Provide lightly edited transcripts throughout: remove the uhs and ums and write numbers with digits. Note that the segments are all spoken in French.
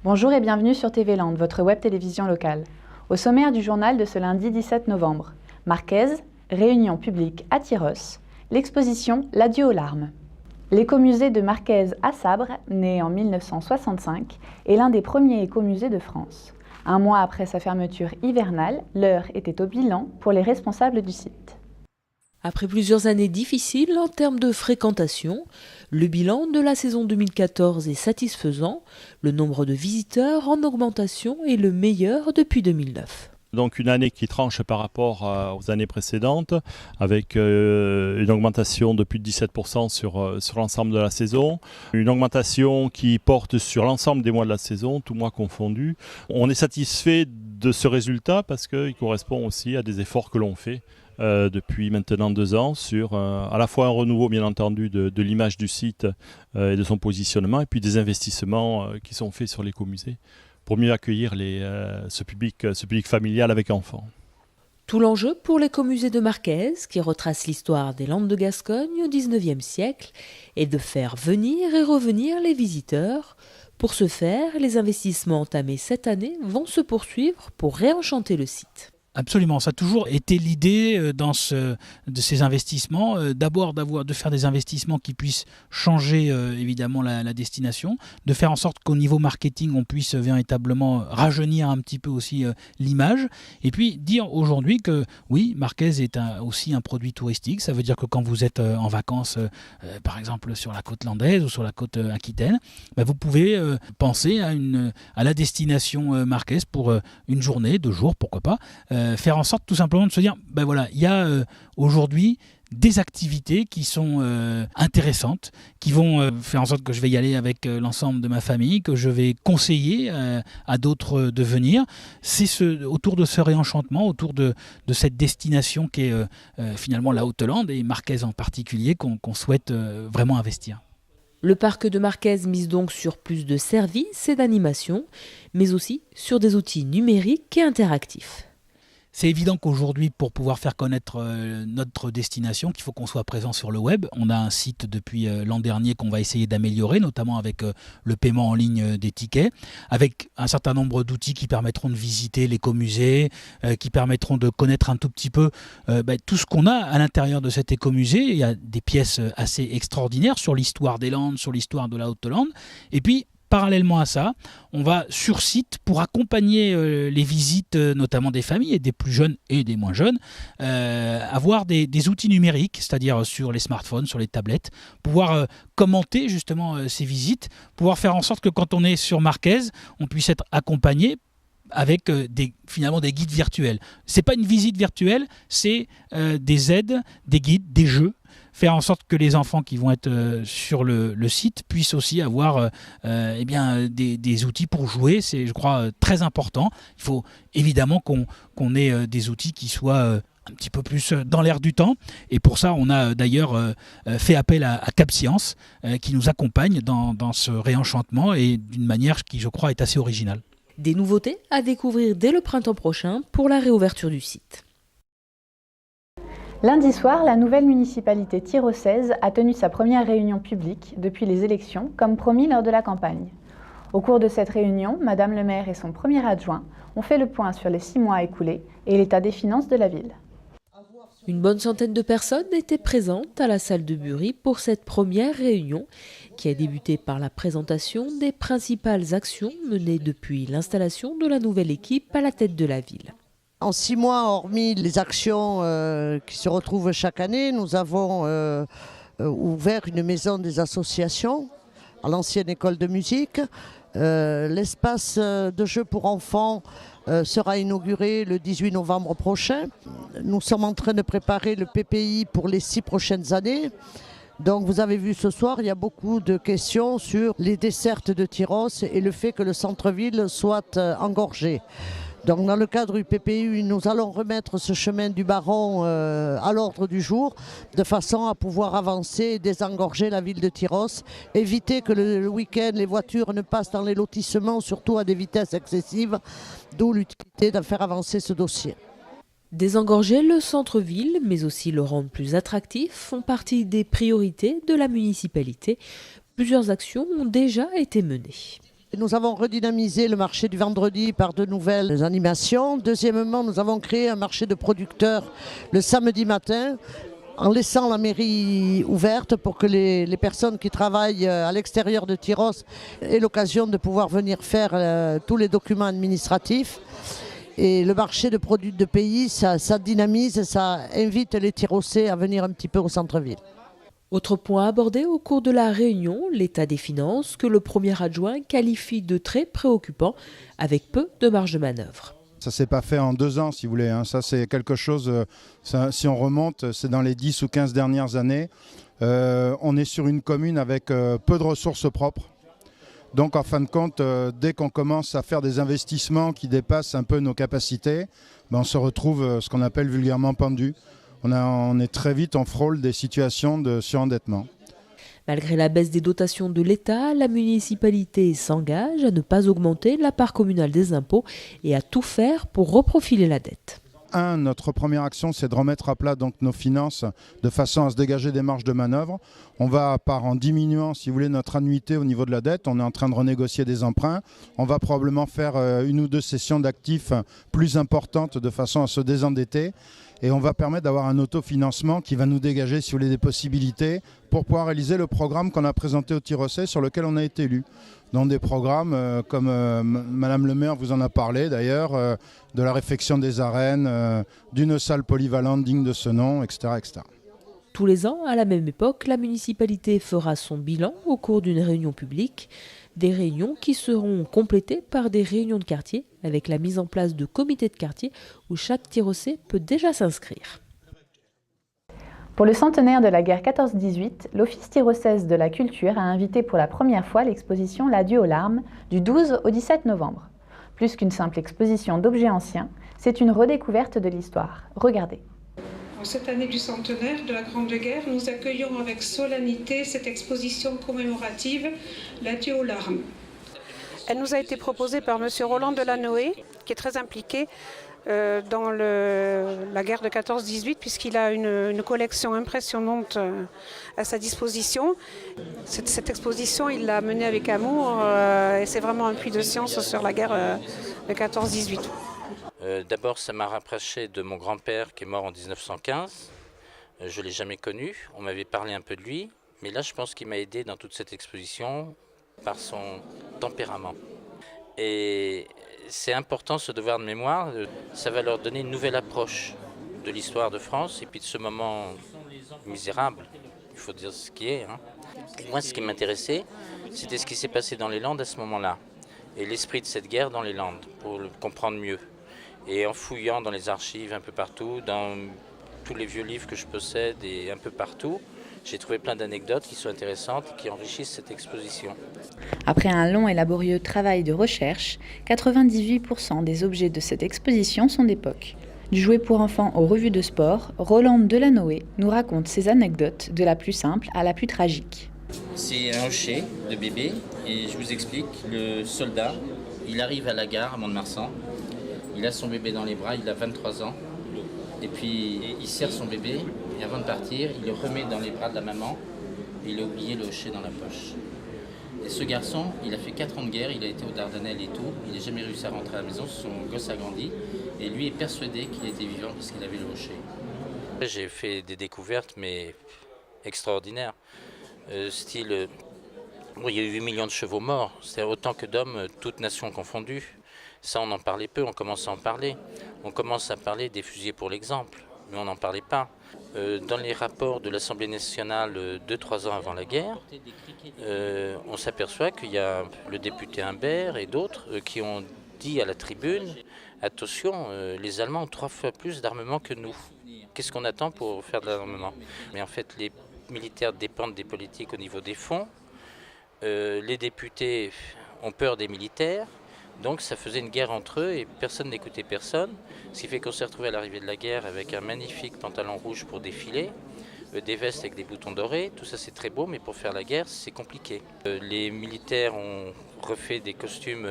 Bonjour et bienvenue sur TV Land, votre web télévision locale. Au sommaire du journal de ce lundi 17 novembre, Marquez, réunion publique à Tyrosse, l'exposition L'adieu aux larmes. L'écomusée de Marquez à Sabre, né en 1965, est l'un des premiers écomusées de France. Un mois après sa fermeture hivernale, l'heure était au bilan pour les responsables du site. Après plusieurs années difficiles en termes de fréquentation, le bilan de la saison 2014 est satisfaisant. Le nombre de visiteurs en augmentation est le meilleur depuis 2009. Donc une année qui tranche par rapport aux années précédentes, avec une augmentation de plus de 17% sur l'ensemble de la saison. Une augmentation qui porte sur l'ensemble des mois de la saison, tous mois confondus. On est satisfait de ce résultat parce qu'il correspond aussi à des efforts que l'on fait depuis maintenant 2 ans sur à la fois un renouveau bien entendu de l'image du site et de son positionnement, et puis des investissements qui sont faits sur l'écomusée pour mieux accueillir ce public familial avec enfants. Tout l'enjeu pour l'écomusée de Marquez, qui retrace l'histoire des Landes de Gascogne au XIXe siècle, est de faire venir et revenir les visiteurs. Pour ce faire, les investissements entamés cette année vont se poursuivre pour réenchanter le site. Absolument, ça a toujours été l'idée de ces investissements, d'abord de faire des investissements qui puissent changer évidemment la destination, de faire en sorte qu'au niveau marketing on puisse véritablement rajeunir un petit peu aussi l'image, et puis dire aujourd'hui que oui, Marquez est aussi un produit touristique. Ça veut dire que quand vous êtes en vacances, par exemple sur la côte landaise ou sur la côte aquitaine, vous pouvez penser à la destination Marquez pour une journée, 2 jours, pourquoi pas. Faire en sorte tout simplement de se dire, il y a aujourd'hui des activités qui sont intéressantes, qui vont faire en sorte que je vais y aller avec l'ensemble de ma famille, que je vais conseiller à d'autres de venir. C'est autour de ce réenchantement, autour de cette destination qui est finalement la Haute-Lande et Marquez en particulier qu'on souhaite vraiment investir. Le parc de Marquez mise donc sur plus de services et d'animation, mais aussi sur des outils numériques et interactifs. C'est évident qu'aujourd'hui, pour pouvoir faire connaître notre destination, qu'il faut qu'on soit présent sur le web. On a un site depuis l'an dernier qu'on va essayer d'améliorer, notamment avec le paiement en ligne des tickets, avec un certain nombre d'outils qui permettront de visiter l'écomusée, qui permettront de connaître un tout petit peu tout ce qu'on a à l'intérieur de cet écomusée. Il y a des pièces assez extraordinaires sur l'histoire des Landes, sur l'histoire de la Haute-Lande. Et puis, parallèlement à ça, on va sur site pour accompagner les visites, notamment des familles, et des plus jeunes et des moins jeunes, avoir des outils numériques, c'est-à-dire sur les smartphones, sur les tablettes, pouvoir commenter justement ces visites, pouvoir faire en sorte que quand on est sur Marquez, on puisse être accompagné avec finalement des guides virtuels. Ce n'est pas une visite virtuelle, c'est des aides, des guides, des jeux. Faire en sorte que les enfants qui vont être sur le site puissent aussi avoir des outils pour jouer. C'est, je crois, très important. Il faut évidemment qu'on ait des outils qui soient un petit peu plus dans l'air du temps. Et pour ça, on a d'ailleurs fait appel à Cap Science qui nous accompagne dans ce réenchantement et d'une manière qui, je crois, est assez originale. Des nouveautés à découvrir dès le printemps prochain pour la réouverture du site. Lundi soir, la nouvelle municipalité tyrossaise a tenu sa première réunion publique depuis les élections, comme promis lors de la campagne. Au cours de cette réunion, Madame le maire et son premier adjoint ont fait le point sur les 6 mois écoulés et l'état des finances de la ville. Une bonne centaine de personnes étaient présentes à la salle de Bury pour cette première réunion qui a débuté par la présentation des principales actions menées depuis l'installation de la nouvelle équipe à la tête de la ville. En 6 mois, hormis les actions qui se retrouvent chaque année, nous avons ouvert une maison des associations à l'ancienne école de musique. L'espace de jeu pour enfants sera inauguré le 18 novembre prochain. Nous sommes en train de préparer le PPI pour les 6 prochaines années. Donc vous avez vu ce soir, il y a beaucoup de questions sur les dessertes de Tyrosse et le fait que le centre-ville soit engorgé. Donc dans le cadre du PPU, nous allons remettre ce chemin du Baron à l'ordre du jour, de façon à pouvoir avancer et désengorger la ville de Tyrosse, éviter que le week-end les voitures ne passent dans les lotissements, surtout à des vitesses excessives, d'où l'utilité de faire avancer ce dossier. Désengorger le centre-ville, mais aussi le rendre plus attractif, font partie des priorités de la municipalité. Plusieurs actions ont déjà été menées. Nous avons redynamisé le marché du vendredi par de nouvelles animations. Deuxièmement, nous avons créé un marché de producteurs le samedi matin, en laissant la mairie ouverte pour que les personnes qui travaillent à l'extérieur de Tyrosse aient l'occasion de pouvoir venir faire tous les documents administratifs. Et le marché de produits de pays, ça dynamise, ça invite les Tyrossais à venir un petit peu au centre-ville. Autre point abordé au cours de la réunion, l'état des finances que le premier adjoint qualifie de très préoccupant avec peu de marge de manœuvre. Ça ne s'est pas fait en 2 ans, si vous voulez. Ça, c'est quelque chose, si on remonte, c'est dans les 10 ou 15 dernières années. On est sur une commune avec peu de ressources propres. Donc, en fin de compte, dès qu'on commence à faire des investissements qui dépassent un peu nos capacités, on se retrouve ce qu'on appelle vulgairement pendu. On est très vite, on frôle des situations de surendettement. Malgré la baisse des dotations de l'État, la municipalité s'engage à ne pas augmenter la part communale des impôts et à tout faire pour reprofiler la dette. Notre première action, c'est de remettre à plat donc, nos finances de façon à se dégager des marges de manœuvre. On va, en diminuant, si vous voulez, notre annuité au niveau de la dette. On est en train de renégocier des emprunts. On va probablement faire 1 ou 2 sessions d'actifs plus importantes de façon à se désendetter. Et on va permettre d'avoir un autofinancement qui va nous dégager, si vous voulez, des possibilités pour pouvoir réaliser le programme qu'on a présenté au Tyrossais sur lequel on a été élu. Dans des programmes comme Madame le maire vous en a parlé d'ailleurs, de la réfection des arènes, d'une salle polyvalente digne de ce nom, etc., etc. Tous les ans, à la même époque, la municipalité fera son bilan au cours d'une réunion publique. Des réunions qui seront complétées par des réunions de quartier avec la mise en place de comités de quartier où chaque Tyrossais peut déjà s'inscrire. Pour le centenaire de la guerre 14-18, l'Office tyrossaise de la culture a invité pour la première fois l'exposition L'adieu aux larmes du 12 au 17 novembre. Plus qu'une simple exposition d'objets anciens, c'est une redécouverte de l'histoire. Regardez. En cette année du centenaire de la Grande Guerre, nous accueillons avec solennité cette exposition commémorative, L'adieu aux larmes. Elle nous a été proposée par M. Roland Delanoë, qui est très impliqué dans la guerre de 14-18, puisqu'il a une collection impressionnante à sa disposition. Cette exposition, il l'a menée avec amour, et c'est vraiment un puits de science sur la guerre de 14-18. D'abord, ça m'a rapproché de mon grand-père qui est mort en 1915. Je ne l'ai jamais connu, on m'avait parlé un peu de lui, mais là je pense qu'il m'a aidé dans toute cette exposition par son tempérament. Et c'est important ce devoir de mémoire, ça va leur donner une nouvelle approche de l'histoire de France et puis de ce moment misérable, il faut dire ce qui est. Moi ce qui m'intéressait, c'était ce qui s'est passé dans les Landes à ce moment-là, et l'esprit de cette guerre dans les Landes, pour le comprendre mieux. Et en fouillant dans les archives un peu partout, dans tous les vieux livres que je possède et un peu partout, j'ai trouvé plein d'anecdotes qui sont intéressantes et qui enrichissent cette exposition. Après un long et laborieux travail de recherche, 98% des objets de cette exposition sont d'époque. Du jouet pour enfants aux revues de sport, Roland Delanoë nous raconte ses anecdotes de la plus simple à la plus tragique. C'est un hochet de bébé et je vous explique, le soldat, il arrive à la gare à Mont-de-Marsan, il a son bébé dans les bras, il a 23 ans. Et puis il serre son bébé et avant de partir, il le remet dans les bras de la maman et il a oublié le hochet dans la poche. Et ce garçon, il a fait 4 ans de guerre, il a été aux Dardanelles et tout, il n'a jamais réussi à rentrer à la maison, son gosse a grandi et lui est persuadé qu'il était vivant parce qu'il avait le hochet. J'ai fait des découvertes mais extraordinaires, style, il y a eu 8 millions de chevaux morts, c'est autant que d'hommes, toutes nations confondues. Ça, on en parlait peu, on commence à en parler. On commence à parler des fusillés pour l'exemple, mais on n'en parlait pas. Dans les rapports de l'Assemblée nationale 2-3 ans avant la guerre, on s'aperçoit qu'il y a le député Humbert et d'autres qui ont dit à la tribune « Attention, les Allemands ont 3 fois plus d'armement que nous. Qu'est-ce qu'on attend pour faire de l'armement ?» Mais en fait, les militaires dépendent des politiques au niveau des fonds. Les députés ont peur des militaires. Donc ça faisait une guerre entre eux et personne n'écoutait personne, ce qui fait qu'on s'est retrouvé à l'arrivée de la guerre avec un magnifique pantalon rouge pour défiler, des vestes avec des boutons dorés, tout ça c'est très beau, mais pour faire la guerre c'est compliqué. Les militaires ont refait des costumes,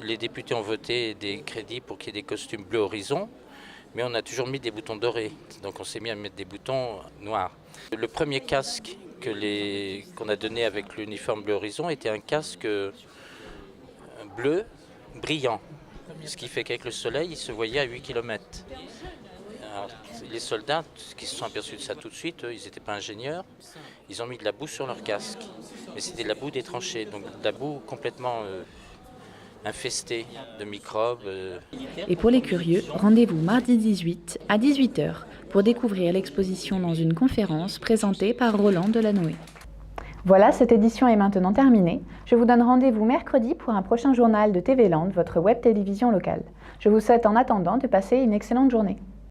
les députés ont voté des crédits pour qu'il y ait des costumes bleu horizon, mais on a toujours mis des boutons dorés, donc on s'est mis à mettre des boutons noirs. Le premier casque qu'on a donné avec l'uniforme bleu horizon était un casque bleu, brillant. Ce qui fait qu'avec le soleil, il se voyait à 8 km. Alors, les soldats qui se sont aperçus de ça tout de suite, eux, ils n'étaient pas ingénieurs, ils ont mis de la boue sur leur casque. Mais c'était de la boue des tranchées, donc de la boue complètement infestée de microbes. Et pour les curieux, rendez-vous mardi 18 à 18 h pour découvrir l'exposition dans une conférence présentée par Roland Delanoë. Voilà, cette édition est maintenant terminée. Je vous donne rendez-vous mercredi pour un prochain journal de TV Land, votre web télévision locale. Je vous souhaite en attendant de passer une excellente journée.